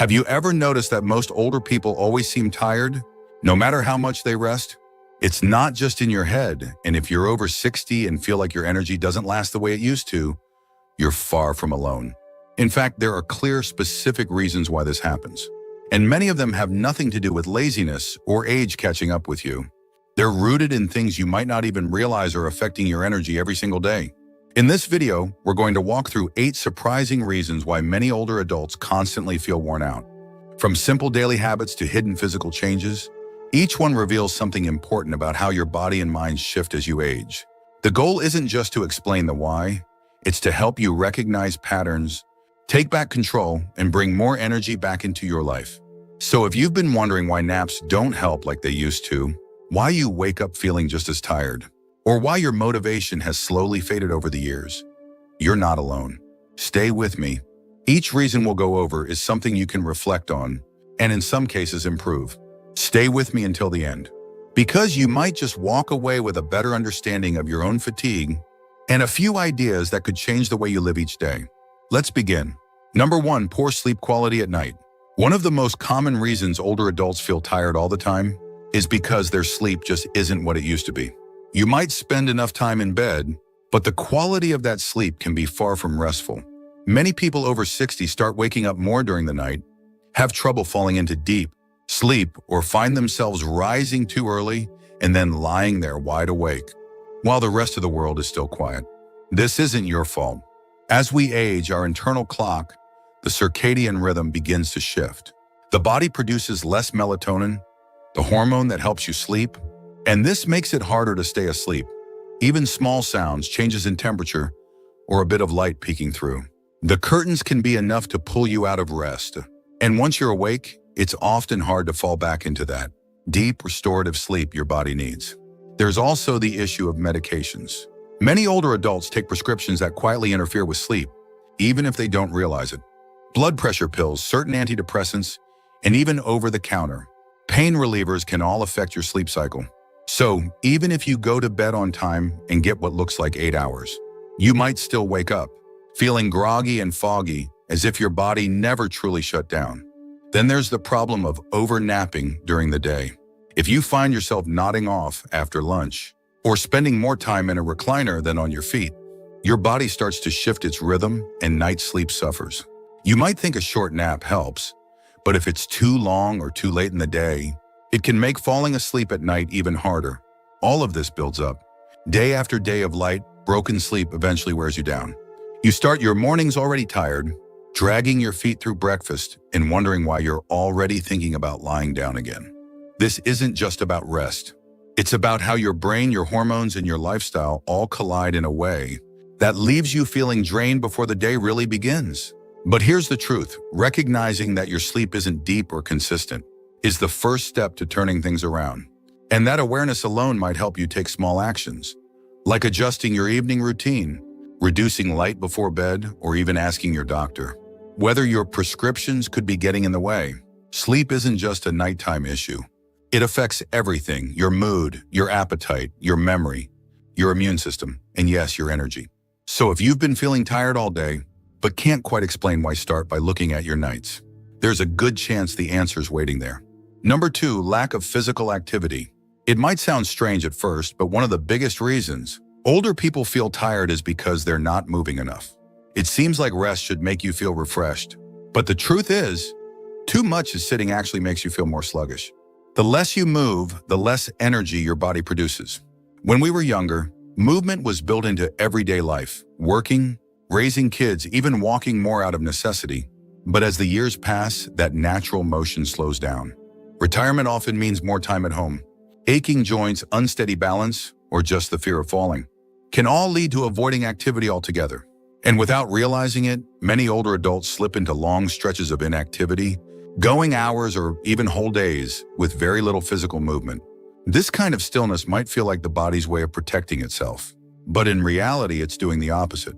Have you ever noticed that most older people always seem tired, no matter how much they rest? It's not just in your head, and if you're over 60 and feel like your energy doesn't last the way it used to, you're far from alone. In fact, there are clear, specific reasons why this happens. And many of them have nothing to do with laziness or age catching up with you. They're rooted in things you might not even realize are affecting your energy every single day. In this video, we're going to walk through 8 surprising reasons why many older adults constantly feel worn out. From simple daily habits to hidden physical changes, each one reveals something important about how your body and mind shift as you age. The goal isn't just to explain the why, it's to help you recognize patterns, take back control, and bring more energy back into your life. So if you've been wondering why naps don't help like they used to, why you wake up feeling just as tired, or why your motivation has slowly faded over the years, you're not alone. Stay with me. Each reason we'll go over is something you can reflect on, and in some cases improve. Stay with me until the end, because you might just walk away with a better understanding of your own fatigue and a few ideas that could change the way you live each day. Let's begin. Number 1, poor sleep quality at night. One of the most common reasons older adults feel tired all the time is because their sleep just isn't what it used to be. You might spend enough time in bed, but the quality of that sleep can be far from restful. Many people over 60 start waking up more during the night, have trouble falling into deep sleep, or find themselves rising too early and then lying there wide awake, while the rest of the world is still quiet. This isn't your fault. As we age, our internal clock, the circadian rhythm, begins to shift. The body produces less melatonin, the hormone that helps you sleep, and this makes it harder to stay asleep. Even small sounds, changes in temperature, or a bit of light peeking through the curtains can be enough to pull you out of rest. And once you're awake, it's often hard to fall back into that deep, restorative sleep your body needs. There's also the issue of medications. Many older adults take prescriptions that quietly interfere with sleep, even if they don't realize it. Blood pressure pills, certain antidepressants, and even over-the-counter pain relievers can all affect your sleep cycle. So, even if you go to bed on time and get what looks like 8 hours, you might still wake up feeling groggy and foggy, as if your body never truly shut down. Then there's the problem of over-napping during the day. If you find yourself nodding off after lunch, or spending more time in a recliner than on your feet, your body starts to shift its rhythm and night sleep suffers. You might think a short nap helps, but if it's too long or too late in the day, it can make falling asleep at night even harder. All of this builds up. Day after day of light, broken sleep eventually wears you down. You start your mornings already tired, dragging your feet through breakfast and wondering why you're already thinking about lying down again. This isn't just about rest. It's about how your brain, your hormones, and your lifestyle all collide in a way that leaves you feeling drained before the day really begins. But here's the truth. Recognizing that your sleep isn't deep or consistent is the first step to turning things around. And that awareness alone might help you take small actions, like adjusting your evening routine, reducing light before bed, or even asking your doctor whether your prescriptions could be getting in the way. Sleep isn't just a nighttime issue. It affects everything: your mood, your appetite, your memory, your immune system, and yes, your energy. So if you've been feeling tired all day, but can't quite explain why, start by looking at your nights. There's a good chance the answer's waiting there. Number 2, lack of physical activity. It might sound strange at first, but one of the biggest reasons older people feel tired is because they're not moving enough. It seems like rest should make you feel refreshed, but the truth is, too much of sitting actually makes you feel more sluggish. The less you move, the less energy your body produces. When we were younger, movement was built into everyday life, working, raising kids, even walking more out of necessity. But as the years pass, that natural motion slows down. Retirement often means more time at home. Aching joints, unsteady balance, or just the fear of falling can all lead to avoiding activity altogether. And without realizing it, many older adults slip into long stretches of inactivity, going hours or even whole days with very little physical movement. This kind of stillness might feel like the body's way of protecting itself, but in reality, it's doing the opposite.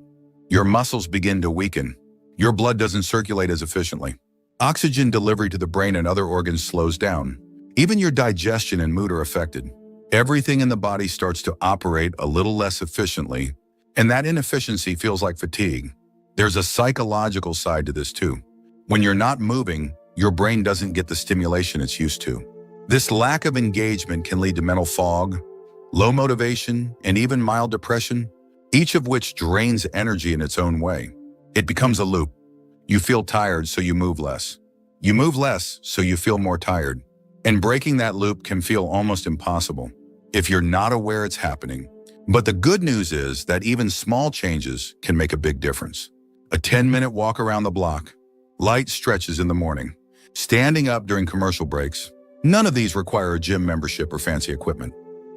Your muscles begin to weaken. Your blood doesn't circulate as efficiently. Oxygen delivery to the brain and other organs slows down. Even your digestion and mood are affected. Everything in the body starts to operate a little less efficiently, and that inefficiency feels like fatigue. There's a psychological side to this too. When you're not moving, your brain doesn't get the stimulation it's used to. This lack of engagement can lead to mental fog, low motivation, and even mild depression, each of which drains energy in its own way. It becomes a loop. You feel tired, so you move less. You move less, so you feel more tired. And breaking that loop can feel almost impossible if you're not aware it's happening. But the good news is that even small changes can make a big difference. A 10-minute walk around the block, light stretches in the morning, standing up during commercial breaks. None of these require a gym membership or fancy equipment,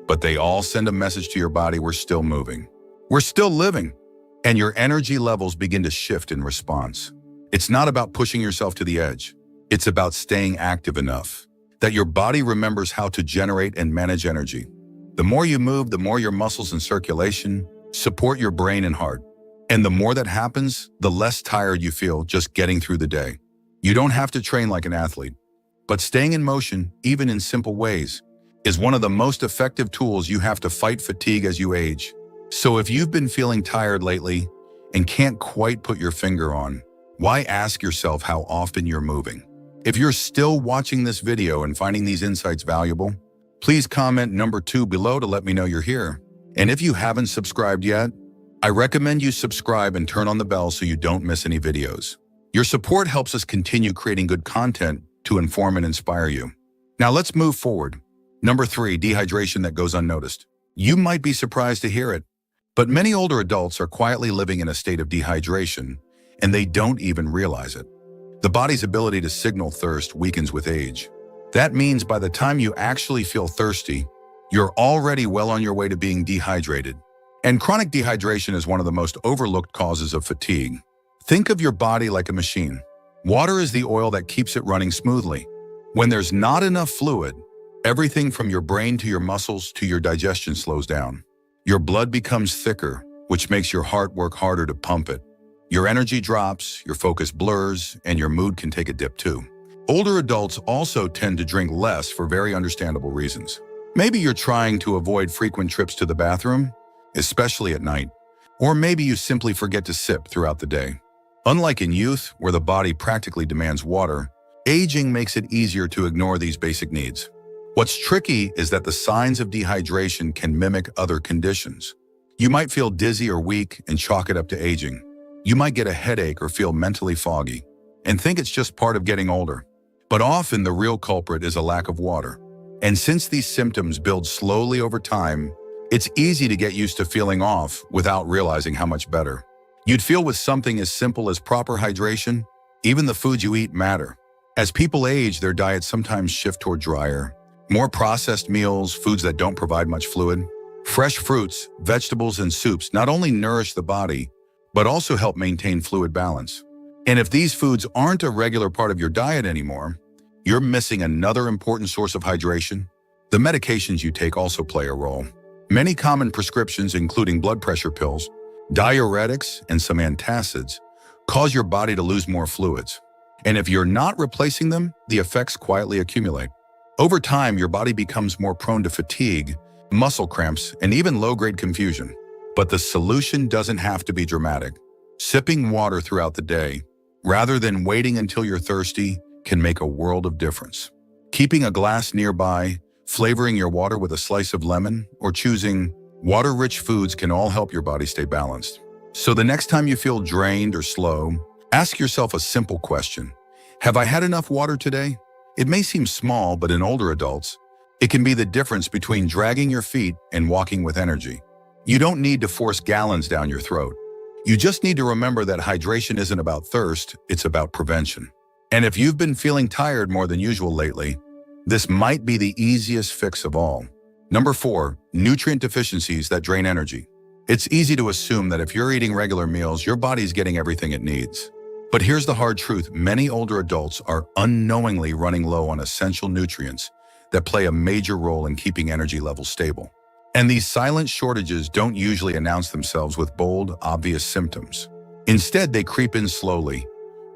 but they all send a message to your body: we're still moving. We're still living. And your energy levels begin to shift in response. It's not about pushing yourself to the edge. It's about staying active enough that your body remembers how to generate and manage energy. The more you move, the more your muscles and circulation support your brain and heart. And the more that happens, the less tired you feel just getting through the day. You don't have to train like an athlete, but staying in motion, even in simple ways, is one of the most effective tools you have to fight fatigue as you age. So if you've been feeling tired lately and can't quite put your finger on, why ask yourself how often you're moving? If you're still watching this video and finding these insights valuable, please comment number 2 below to let me know you're here. And if you haven't subscribed yet, I recommend you subscribe and turn on the bell so you don't miss any videos. Your support helps us continue creating good content to inform and inspire you. Now let's move forward. Number 3, dehydration that goes unnoticed. You might be surprised to hear it, but many older adults are quietly living in a state of dehydration, and they don't even realize it. The body's ability to signal thirst weakens with age. That means by the time you actually feel thirsty, you're already well on your way to being dehydrated. And chronic dehydration is one of the most overlooked causes of fatigue. Think of your body like a machine. Water is the oil that keeps it running smoothly. When there's not enough fluid, everything from your brain to your muscles to your digestion slows down. Your blood becomes thicker, which makes your heart work harder to pump it. Your energy drops, your focus blurs, and your mood can take a dip too. Older adults also tend to drink less for very understandable reasons. Maybe you're trying to avoid frequent trips to the bathroom, especially at night. Or maybe you simply forget to sip throughout the day. Unlike in youth, where the body practically demands water, aging makes it easier to ignore these basic needs. What's tricky is that the signs of dehydration can mimic other conditions. You might feel dizzy or weak and chalk it up to aging. You might get a headache or feel mentally foggy and think it's just part of getting older. But often the real culprit is a lack of water. And since these symptoms build slowly over time, it's easy to get used to feeling off without realizing how much better you'd feel with something as simple as proper hydration. Even the foods you eat matter. As people age, their diets sometimes shift toward drier, more processed meals, foods that don't provide much fluid. Fresh fruits, vegetables, and soups not only nourish the body, but also help maintain fluid balance. And if these foods aren't a regular part of your diet anymore, you're missing another important source of hydration. The medications you take also play a role. Many common prescriptions, including blood pressure pills, diuretics, and some antacids, cause your body to lose more fluids. And if you're not replacing them, the effects quietly accumulate. Over time, your body becomes more prone to fatigue, muscle cramps, and even low-grade confusion. But the solution doesn't have to be dramatic. Sipping water throughout the day, rather than waiting until you're thirsty, can make a world of difference. Keeping a glass nearby, flavoring your water with a slice of lemon, or choosing water-rich foods can all help your body stay balanced. So the next time you feel drained or slow, ask yourself a simple question. Have I had enough water today? It may seem small, but in older adults, it can be the difference between dragging your feet and walking with energy. You don't need to force gallons down your throat. You just need to remember that hydration isn't about thirst, it's about prevention. And if you've been feeling tired more than usual lately, this might be the easiest fix of all. Number 4, nutrient deficiencies that drain energy. It's easy to assume that if you're eating regular meals, your body's getting everything it needs. But here's the hard truth. Many older adults are unknowingly running low on essential nutrients that play a major role in keeping energy levels stable. And these silent shortages don't usually announce themselves with bold, obvious symptoms. Instead, they creep in slowly,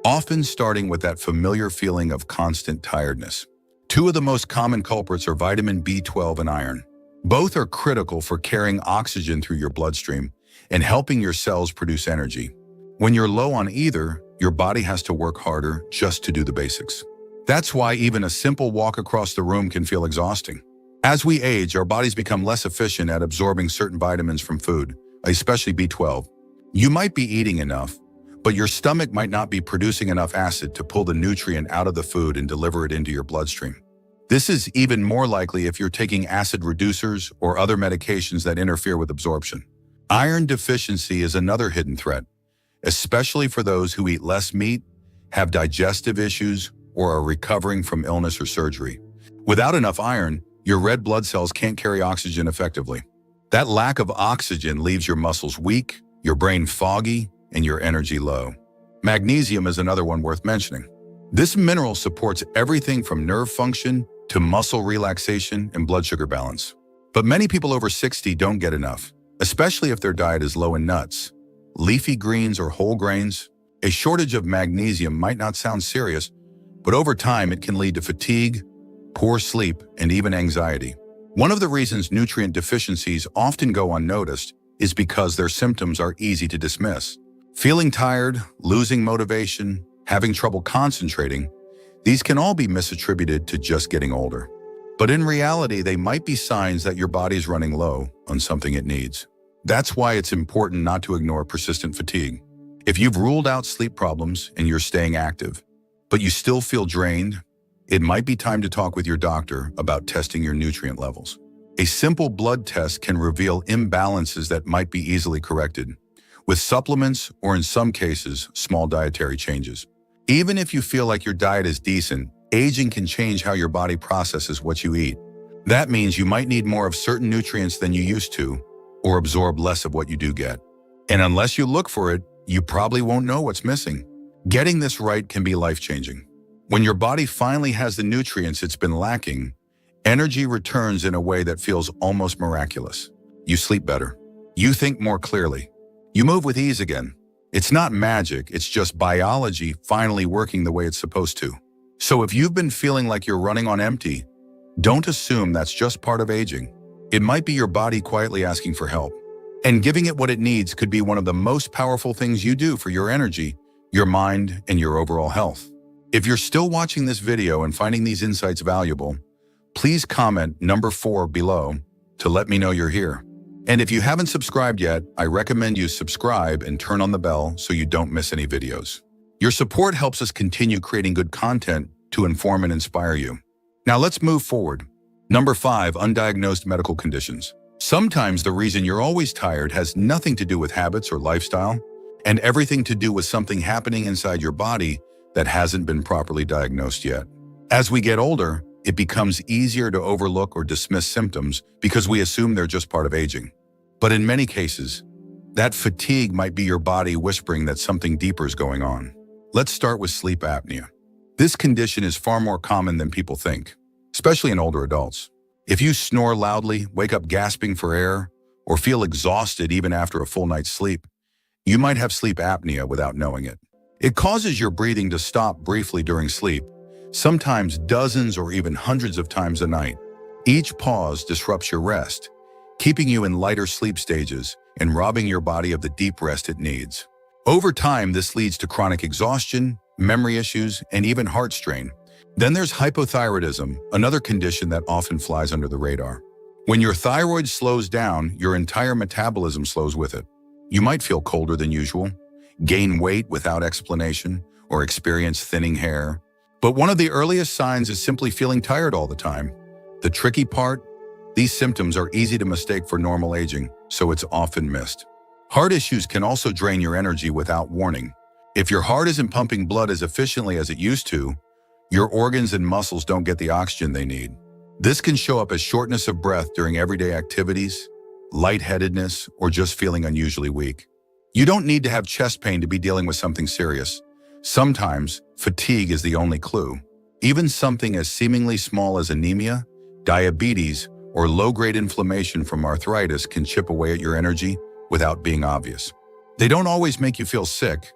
often starting with that familiar feeling of constant tiredness. 2 of the most common culprits are vitamin B12 and iron. Both are critical for carrying oxygen through your bloodstream and helping your cells produce energy. When you're low on either, your body has to work harder just to do the basics. That's why even a simple walk across the room can feel exhausting. As we age, our bodies become less efficient at absorbing certain vitamins from food, especially B12. You might be eating enough, but your stomach might not be producing enough acid to pull the nutrient out of the food and deliver it into your bloodstream. This is even more likely if you're taking acid reducers or other medications that interfere with absorption. Iron deficiency is another hidden threat, especially for those who eat less meat, have digestive issues, or are recovering from illness or surgery. Without enough iron, your red blood cells can't carry oxygen effectively. That lack of oxygen leaves your muscles weak, your brain foggy, and your energy low. Magnesium is another one worth mentioning. This mineral supports everything from nerve function to muscle relaxation and blood sugar balance. But many people over 60 don't get enough, especially if their diet is low in nuts, leafy greens, or whole grains. A shortage of magnesium might not sound serious, but over time it can lead to fatigue, poor sleep, and even anxiety. One of the reasons nutrient deficiencies often go unnoticed is because their symptoms are easy to dismiss. Feeling tired, losing motivation, having trouble concentrating, these can all be misattributed to just getting older. But in reality, they might be signs that your body's running low on something it needs. That's why it's important not to ignore persistent fatigue. If you've ruled out sleep problems and you're staying active, but you still feel drained, it might be time to talk with your doctor about testing your nutrient levels. A simple blood test can reveal imbalances that might be easily corrected, with supplements or, in some cases, small dietary changes. Even if you feel like your diet is decent, aging can change how your body processes what you eat. That means you might need more of certain nutrients than you used to, or absorb less of what you do get. And unless you look for it, you probably won't know what's missing. Getting this right can be life-changing. When your body finally has the nutrients it's been lacking, energy returns in a way that feels almost miraculous. You sleep better. You think more clearly. You move with ease again. It's not magic, it's just biology finally working the way it's supposed to. So if you've been feeling like you're running on empty, don't assume that's just part of aging. It might be your body quietly asking for help. And giving it what it needs could be one of the most powerful things you do for your energy, your mind, and your overall health. If you're still watching this video and finding these insights valuable, please comment number 4 below to let me know you're here. And if you haven't subscribed yet, I recommend you subscribe and turn on the bell so you don't miss any videos. Your support helps us continue creating good content to inform and inspire you. Now let's move forward. Number 5, undiagnosed medical conditions. Sometimes the reason you're always tired has nothing to do with habits or lifestyle, and everything to do with something happening inside your body that hasn't been properly diagnosed yet. As we get older, it becomes easier to overlook or dismiss symptoms because we assume they're just part of aging. But in many cases, that fatigue might be your body whispering that something deeper is going on. Let's start with sleep apnea. This condition is far more common than people think, especially in older adults. If you snore loudly, wake up gasping for air, or feel exhausted even after a full night's sleep, you might have sleep apnea without knowing it. It causes your breathing to stop briefly during sleep, sometimes dozens or even hundreds of times a night. Each pause disrupts your rest, keeping you in lighter sleep stages and robbing your body of the deep rest it needs. Over time, this leads to chronic exhaustion, memory issues, and even heart strain. Then there's hypothyroidism, another condition that often flies under the radar. When your thyroid slows down, your entire metabolism slows with it. You might feel colder than usual, gain weight without explanation, or experience thinning hair. But one of the earliest signs is simply feeling tired all the time. The tricky part? These symptoms are easy to mistake for normal aging, so it's often missed. Heart issues can also drain your energy without warning. If your heart isn't pumping blood as efficiently as it used to, your organs and muscles don't get the oxygen they need. This can show up as shortness of breath during everyday activities, lightheadedness, or just feeling unusually weak. You don't need to have chest pain to be dealing with something serious. Sometimes, fatigue is the only clue. Even something as seemingly small as anemia, diabetes, or low-grade inflammation from arthritis can chip away at your energy without being obvious. They don't always make you feel sick.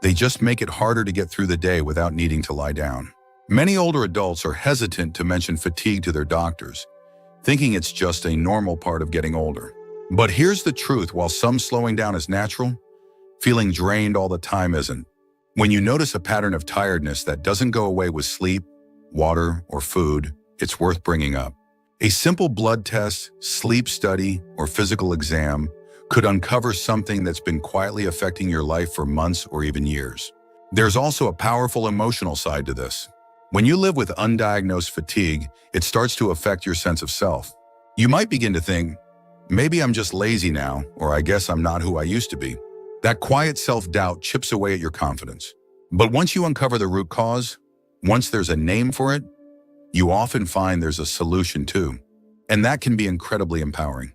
They just make it harder to get through the day without needing to lie down. Many older adults are hesitant to mention fatigue to their doctors, thinking it's just a normal part of getting older. But here's the truth, while some slowing down is natural, feeling drained all the time isn't. When you notice a pattern of tiredness that doesn't go away with sleep, water, or food, it's worth bringing up. A simple blood test, sleep study, or physical exam could uncover something that's been quietly affecting your life for months or even years. There's also a powerful emotional side to this. When you live with undiagnosed fatigue, it starts to affect your sense of self. You might begin to think, maybe I'm just lazy now, or I guess I'm not who I used to be. That quiet self-doubt chips away at your confidence. But once you uncover the root cause, once there's a name for it, you often find there's a solution too. And that can be incredibly empowering.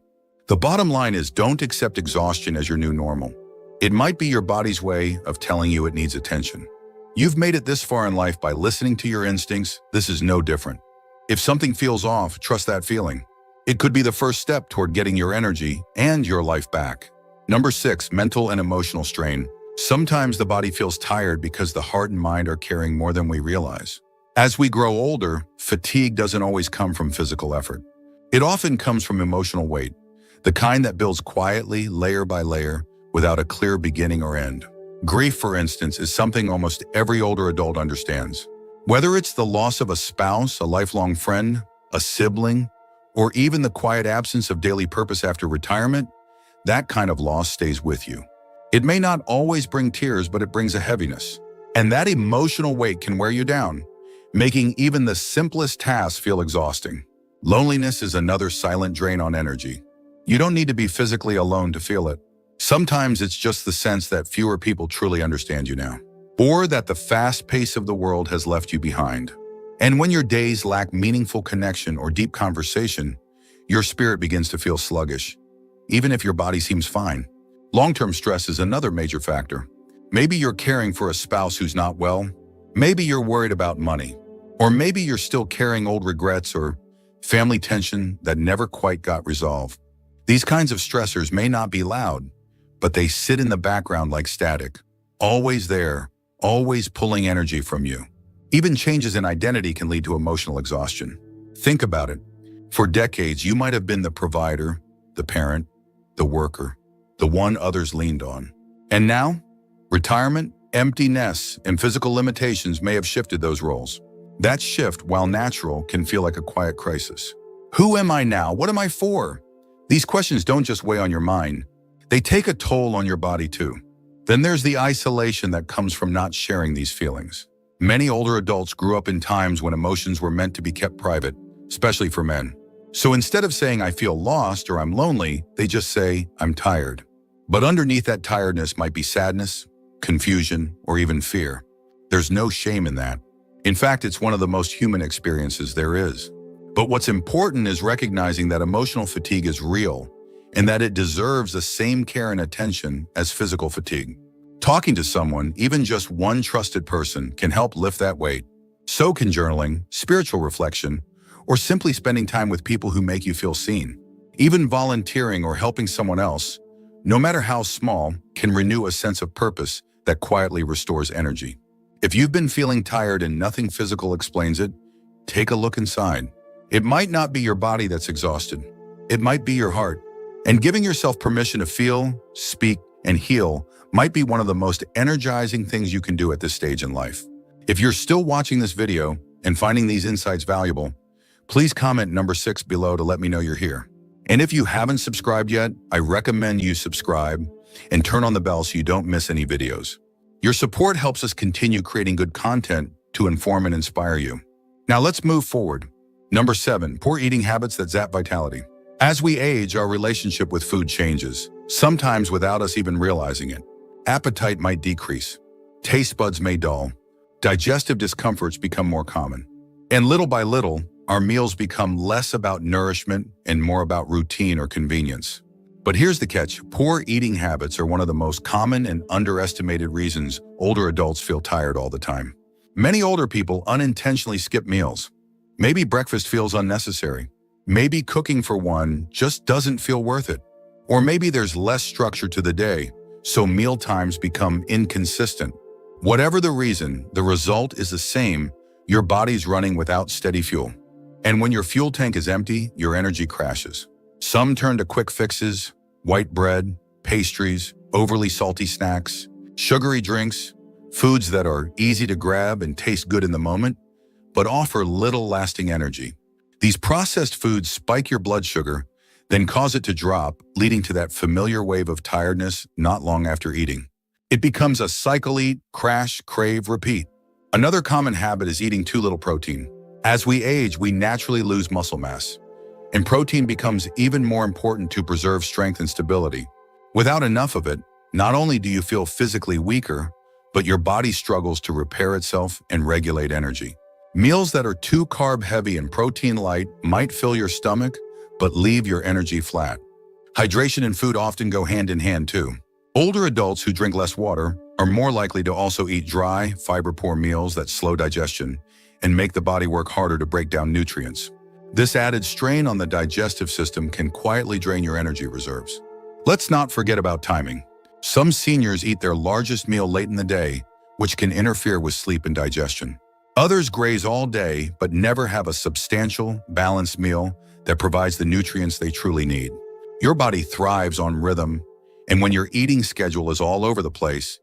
The bottom line is, don't accept exhaustion as your new normal. It might be your body's way of telling you it needs attention. You've made it this far in life by listening to your instincts. This is no different. If something feels off, trust that feeling. It could be the first step toward getting your energy and your life back. Number 6, mental and emotional strain. Sometimes the body feels tired because the heart and mind are carrying more than we realize. As we grow older, fatigue doesn't always come from physical effort. It often comes from emotional weight, the kind that builds quietly, layer by layer, without a clear beginning or end. Grief, for instance, is something almost every older adult understands. Whether it's the loss of a spouse, a lifelong friend, a sibling, or even the quiet absence of daily purpose after retirement, that kind of loss stays with you. It may not always bring tears, but it brings a heaviness. And that emotional weight can wear you down, making even the simplest tasks feel exhausting. Loneliness is another silent drain on energy. You don't need to be physically alone to feel it. Sometimes it's just the sense that fewer people truly understand you now, or that the fast pace of the world has left you behind. And when your days lack meaningful connection or deep conversation, your spirit begins to feel sluggish, even if your body seems fine. Long-term stress is another major factor. Maybe you're caring for a spouse who's not well. Maybe you're worried about money. Or maybe you're still carrying old regrets or family tension that never quite got resolved. These kinds of stressors may not be loud, but they sit in the background like static, always there, always pulling energy from you. Even changes in identity can lead to emotional exhaustion. Think about it. For decades, you might have been the provider, the parent, the worker, the one others leaned on. And now, retirement, empty nests, and physical limitations may have shifted those roles. That shift, while natural, can feel like a quiet crisis. Who am I now? What am I for? These questions don't just weigh on your mind. They take a toll on your body too. Then there's the isolation that comes from not sharing these feelings. Many older adults grew up in times when emotions were meant to be kept private, especially for men. So instead of saying, I feel lost or I'm lonely, they just say, I'm tired. But underneath that tiredness might be sadness, confusion, or even fear. There's no shame in that. In fact, it's one of the most human experiences there is. But what's important is recognizing that emotional fatigue is real and that it deserves the same care and attention as physical fatigue. Talking to someone, even just one trusted person, can help lift that weight. So can journaling, spiritual reflection, or simply spending time with people who make you feel seen. Even volunteering or helping someone else, no matter how small, can renew a sense of purpose that quietly restores energy. If you've been feeling tired and nothing physical explains it, take a look inside. It might not be your body that's exhausted. It might be your heart. And giving yourself permission to feel, speak, and heal might be one of the most energizing things you can do at this stage in life. If you're still watching this video and finding these insights valuable, please comment number 6 below to let me know you're here. And if you haven't subscribed yet, I recommend you subscribe and turn on the bell so you don't miss any videos. Your support helps us continue creating good content to inform and inspire you. Now let's move forward. Number 7, poor eating habits that zap vitality. As we age, our relationship with food changes, sometimes without us even realizing it. Appetite might decrease. Taste buds may dull. Digestive discomforts become more common. And little by little, our meals become less about nourishment and more about routine or convenience. But here's the catch. Poor eating habits are one of the most common and underestimated reasons older adults feel tired all the time. Many older people unintentionally skip meals. Maybe breakfast feels unnecessary. Maybe cooking for one just doesn't feel worth it. Or maybe there's less structure to the day, so meal times become inconsistent. Whatever the reason, the result is the same. Your body's running without steady fuel. And when your fuel tank is empty, your energy crashes. Some turn to quick fixes, white bread, pastries, overly salty snacks, sugary drinks, foods that are easy to grab and taste good in the moment, but offer little lasting energy. These processed foods spike your blood sugar, then cause it to drop, leading to that familiar wave of tiredness not long after eating. It becomes a cycle: eat, crash, crave, repeat. Another common habit is eating too little protein. As we age, we naturally lose muscle mass, and protein becomes even more important to preserve strength and stability. Without enough of it, not only do you feel physically weaker, but your body struggles to repair itself and regulate energy. Meals that are too carb-heavy and protein-light might fill your stomach, but leave your energy flat. Hydration and food often go hand in hand too. Older adults who drink less water are more likely to also eat dry, fiber-poor meals that slow digestion and make the body work harder to break down nutrients. This added strain on the digestive system can quietly drain your energy reserves. Let's not forget about timing. Some seniors eat their largest meal late in the day, which can interfere with sleep and digestion. Others graze all day but never have a substantial, balanced meal that provides the nutrients they truly need. Your body thrives on rhythm, and when your eating schedule is all over the place,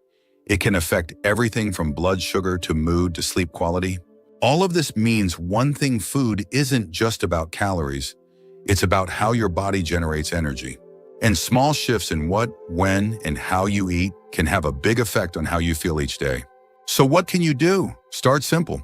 it can affect everything from blood sugar to mood to sleep quality. All of this means one thing: food isn't just about calories, it's about how your body generates energy. And small shifts in what, when, and how you eat can have a big effect on how you feel each day. So what can you do? Start simple.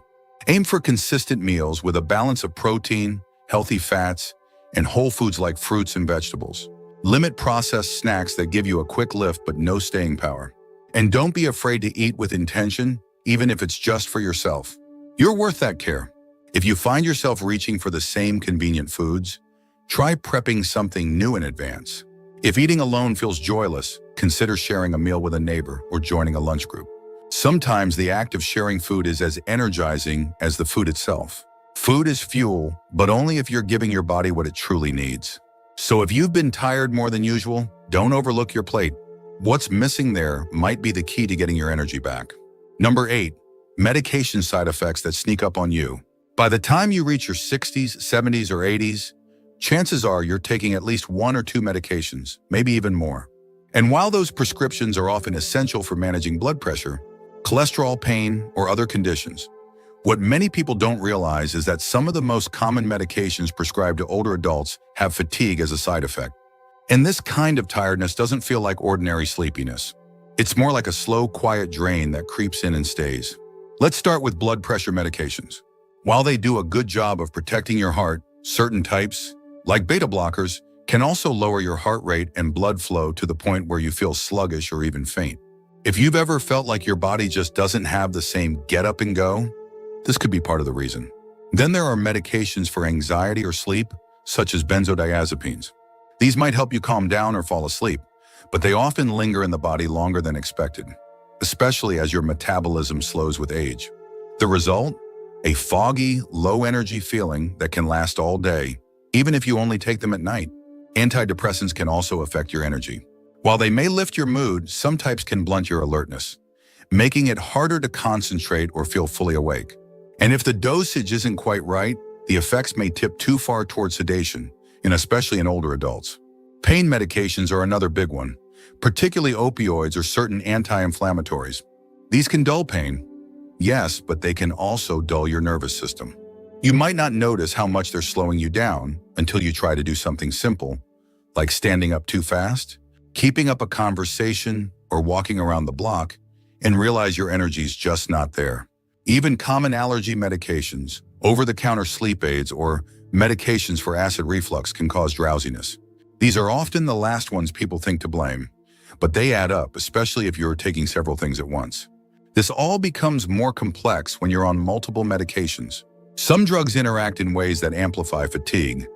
Aim for consistent meals with a balance of protein, healthy fats, and whole foods like fruits and vegetables. Limit processed snacks that give you a quick lift but no staying power. And don't be afraid to eat with intention, even if it's just for yourself. You're worth that care. If you find yourself reaching for the same convenient foods, try prepping something new in advance. If eating alone feels joyless, consider sharing a meal with a neighbor or joining a lunch group. Sometimes the act of sharing food is as energizing as the food itself. Food is fuel, but only if you're giving your body what it truly needs. So if you've been tired more than usual, don't overlook your plate. What's missing there might be the key to getting your energy back. Number 8, medication side effects that sneak up on you. By the time you reach your 60s, 70s, or 80s, chances are you're taking at least 1 or 2 medications, maybe even more. And while those prescriptions are often essential for managing blood pressure, cholesterol, pain, or other conditions, what many people don't realize is that some of the most common medications prescribed to older adults have fatigue as a side effect. And this kind of tiredness doesn't feel like ordinary sleepiness. It's more like a slow, quiet drain that creeps in and stays. Let's start with blood pressure medications. While they do a good job of protecting your heart, certain types, like beta blockers, can also lower your heart rate and blood flow to the point where you feel sluggish or even faint. If you've ever felt like your body just doesn't have the same get up and go, this could be part of the reason. Then there are medications for anxiety or sleep, such as benzodiazepines. These might help you calm down or fall asleep, but they often linger in the body longer than expected, especially as your metabolism slows with age. The result? A foggy, low-energy feeling that can last all day, even if you only take them at night. Antidepressants can also affect your energy. While they may lift your mood, some types can blunt your alertness, making it harder to concentrate or feel fully awake. And if the dosage isn't quite right, the effects may tip too far towards sedation, and especially in older adults. Pain medications are another big one, particularly opioids or certain anti-inflammatories. These can dull pain, yes, but they can also dull your nervous system. You might not notice how much they're slowing you down until you try to do something simple, like standing up too fast, keeping up a conversation, or walking around the block, and realize your energy's just not there. Even common allergy medications, over-the-counter sleep aids, or medications for acid reflux can cause drowsiness. These are often the last ones people think to blame, but they add up, especially if you're taking several things at once. This all becomes more complex when you're on multiple medications. Some drugs interact in ways that amplify fatigue,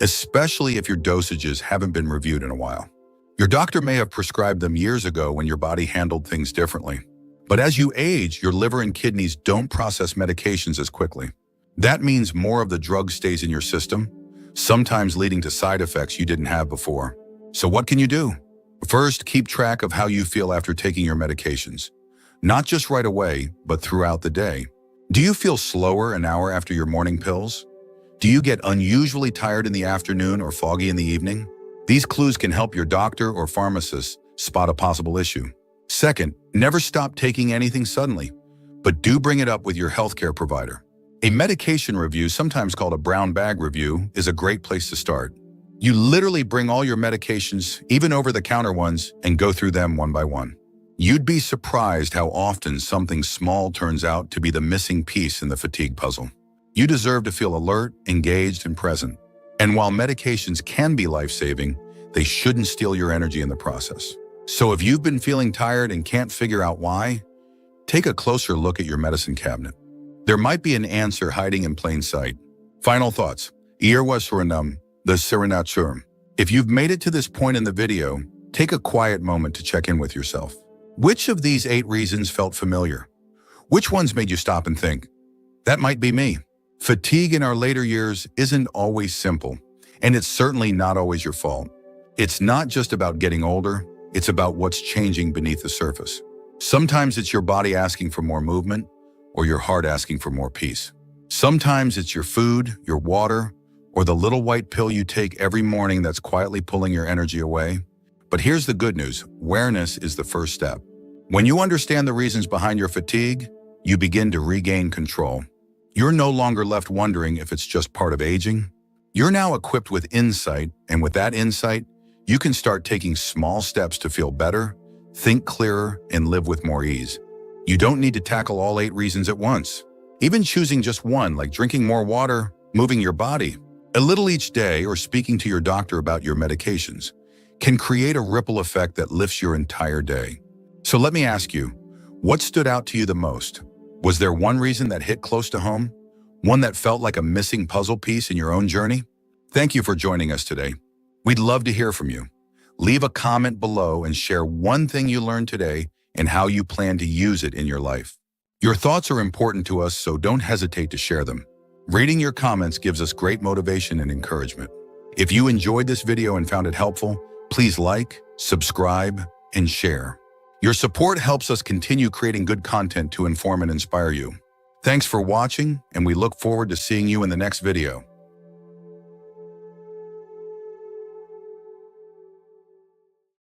especially if your dosages haven't been reviewed in a while. Your doctor may have prescribed them years ago when your body handled things differently. But as you age, your liver and kidneys don't process medications as quickly. That means more of the drug stays in your system, sometimes leading to side effects you didn't have before. So what can you do? First, keep track of how you feel after taking your medications. Not just right away, but throughout the day. Do you feel slower an hour after your morning pills? Do you get unusually tired in the afternoon or foggy in the evening? These clues can help your doctor or pharmacist spot a possible issue. Second, never stop taking anything suddenly, but do bring it up with your healthcare provider. A medication review, sometimes called a brown bag review, is a great place to start. You literally bring all your medications, even over-the-counter ones, and go through them one by one. You'd be surprised how often something small turns out to be the missing piece in the fatigue puzzle. You deserve to feel alert, engaged, and present. And while medications can be life-saving, they shouldn't steal your energy in the process. So if you've been feeling tired and can't figure out why, take a closer look at your medicine cabinet. There might be an answer hiding in plain sight. Final thoughts. Irwa Surinam, the Serenatur. If you've made it to this point in the video, take a quiet moment to check in with yourself. Which of these 8 reasons felt familiar? Which ones made you stop and think? That might be me. Fatigue in our later years isn't always simple, and it's certainly not always your fault. It's not just about getting older, it's about what's changing beneath the surface. Sometimes it's your body asking for more movement, or your heart asking for more peace. Sometimes it's your food, your water, or the little white pill you take every morning that's quietly pulling your energy away. But here's the good news. Awareness is the first step. When you understand the reasons behind your fatigue, you begin to regain control. You're no longer left wondering if it's just part of aging. You're now equipped with insight, and with that insight, you can start taking small steps to feel better, think clearer, and live with more ease. You don't need to tackle all 8 reasons at once. Even choosing just one, like drinking more water, moving your body a little each day, or speaking to your doctor about your medications, can create a ripple effect that lifts your entire day. So let me ask you, what stood out to you the most? Was there one reason that hit close to home? One that felt like a missing puzzle piece in your own journey? Thank you for joining us today. We'd love to hear from you. Leave a comment below and share one thing you learned today and how you plan to use it in your life. Your thoughts are important to us, so don't hesitate to share them. Reading your comments gives us great motivation and encouragement. If you enjoyed this video and found it helpful, please like, subscribe, and share. Your support helps us continue creating good content to inform and inspire you. Thanks for watching, and we look forward to seeing you in the next video.